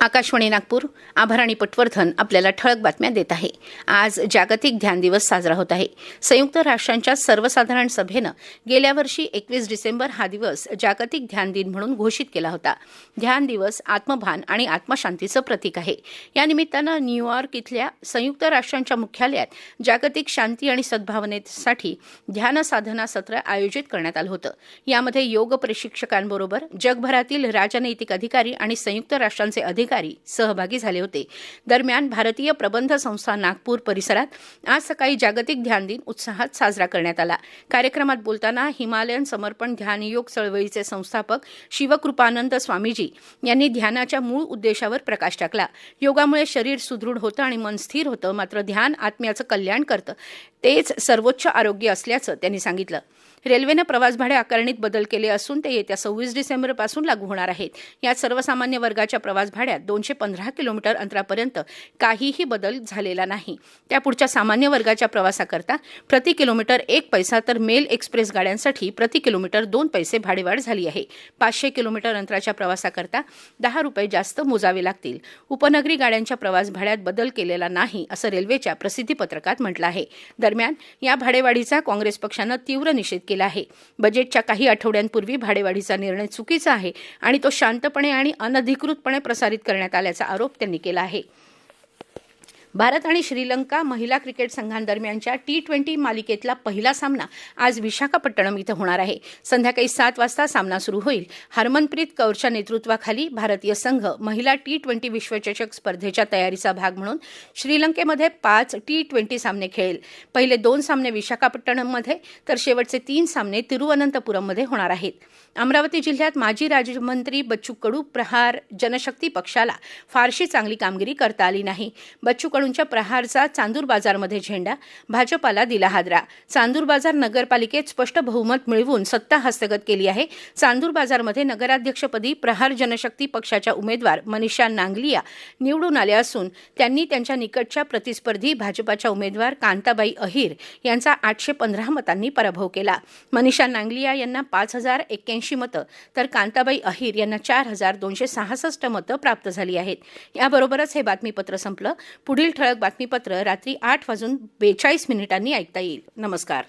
आकाशवाणी नागपूर आभार आणि पटवर्धन आपल्याला ठळक बातम्या देत आहे। आज जागतिक ध्यान दिवस साजरा होत आहे। संयुक्त राष्ट्रांच्या सर्वसाधारण सभेनं गेल्या वर्षी 21 डिसेंबर हा दिवस जागतिक ध्यान दिन म्हणून घोषित केला होता। ध्यान दिवस आत्मभान आणि आत्मशांतीचं प्रतीक आहे। या निमित्तानं न्यूयॉर्क इथल्या संयुक्त राष्ट्रांच्या मुख्यालयात जागतिक शांती आणि सद्भावनेसाठी ध्यान साधना सत्र आयोजित करण्यात आलं होतं। यामध्ये योग प्रशिक्षकांबरोबर जगभरातील राजनैतिक अधिकारी आणि संयुक्त राष्ट्रांचे अधिकारी सहभागी झाले होते। दरम्यान भारतीय प्रबंध संस्था नागपूर परिसरात आज सकाळी जागतिक ध्यान दिन उत्साहात साजरा करण्यात आला। कार्यक्रमात बोलताना हिमालयन समर्पण ध्यान योग चळवळीचे संस्थापक शिवकृपानंद स्वामीजी यांनी ध्यानाच्या मूळ उद्देशावर प्रकाश टाकला। योगामुळे शरीर सुदृढ होतं आणि मन स्थिर होतं, मात्र ध्यान आत्म्याचं कल्याण करतं, तेच सर्वोच्च आरोग्य असल्याचं त्यांनी सांगितलं। रेल्वेनं प्रवास भाडे आकारणीत बदल केले असून ते येत्या 26 डिसेंबरपासून लागू होणार आहेत। यात सर्वसामान्य वर्गाच्या प्रवास भाड्यात 215 किलोमीटर अंतरापर्यंत काहीही बदल झालेला नाही। त्यापुढच्या सामान्य वर्गाच्या प्रवासाकरता प्रति किलोमीटर 1 पैसा तर मेल एक्सप्रेस गाड्यांसाठी प्रति किलोमीटर 2 पैसे भाडेवाढ झाली आहे। 500 किलोमीटर अंतराच्या प्रवासाकरता 10 रुपये जास्त मोजावे लागतील। उपनगरी गाड्यांच्या प्रवास भाड्यात बदल केलेला नाही असं रेल्वेच्या प्रसिद्धीपत्रकात म्हटलं आहे। दरम्यान या भाडेवाढीचा काँग्रेस पक्षानं तीव्र निषेध केला आहे। बजेटच्या काही आठवड्यांपूर्वी भाडेवाढीचा निर्णय चुकीचा आहे आणि तो शांतपणे आणि अनधिकृतपणे प्रसारित करण्यात आल्याचा आरोप त्यांनी केला आहे। भारत आणि श्रीलंका महिला क्रिकेट संघांदरम्यानच्या T20 मालिकेतला पहिला सामना आज विशाखापट्टणम इथं होणार आहे। संध्याकाळी 7 वाजता सामना सुरू होईल। हरमनप्रीत कौरच्या नेतृत्वाखाली भारतीय संघ महिला T20 विश्वचषक स्पर्धेच्या तयारीचा भाग म्हणून श्रीलंकेमध्ये 5 T20 सामने खेळेल। पहिले 2 सामने विशाखापट्टणममध्ये तर शेवटचे 3 सामने तिरुवनंतपुरममध्ये होणार आहेत। अमरावती जिल्ह्यात माजी राज्यमंत्री बच्चू कडू प्रहार जनशक्ती पक्षाला फारशी चांगली कामगिरी करता आली नाही। बच्चू कडूंच्या प्रहारचा चांदूर बाजारमध्ये झेंडा, भाजपाला दिला हादरा। चांदूर बाजार नगरपालिकेत स्पष्ट बहुमत मिळवून सत्ता हस्तगत केली आहे। चांदूर बाजारमध्ये नगराध्यक्षपदी प्रहार जनशक्ती पक्षाच्या उमेदवार मनीषा नांगलिया निवडून आल्या असून त्यांनी त्यांच्या निकटच्या प्रतिस्पर्धी भाजपाच्या उमेदवार कांताबाई अहिर यांचा 815 मतांनी पराभव केला। मनीषा नांगलिया यांना 5081 मतं तर कांताबाई अहिर यांना 4266 मतं प्राप्त झाली आहेत। याबरोबरच हे बातमीपत्र संपलं। पुढील ठळक बातमीपत्र रात्री 8:42 ऐकता येईल। नमस्कार।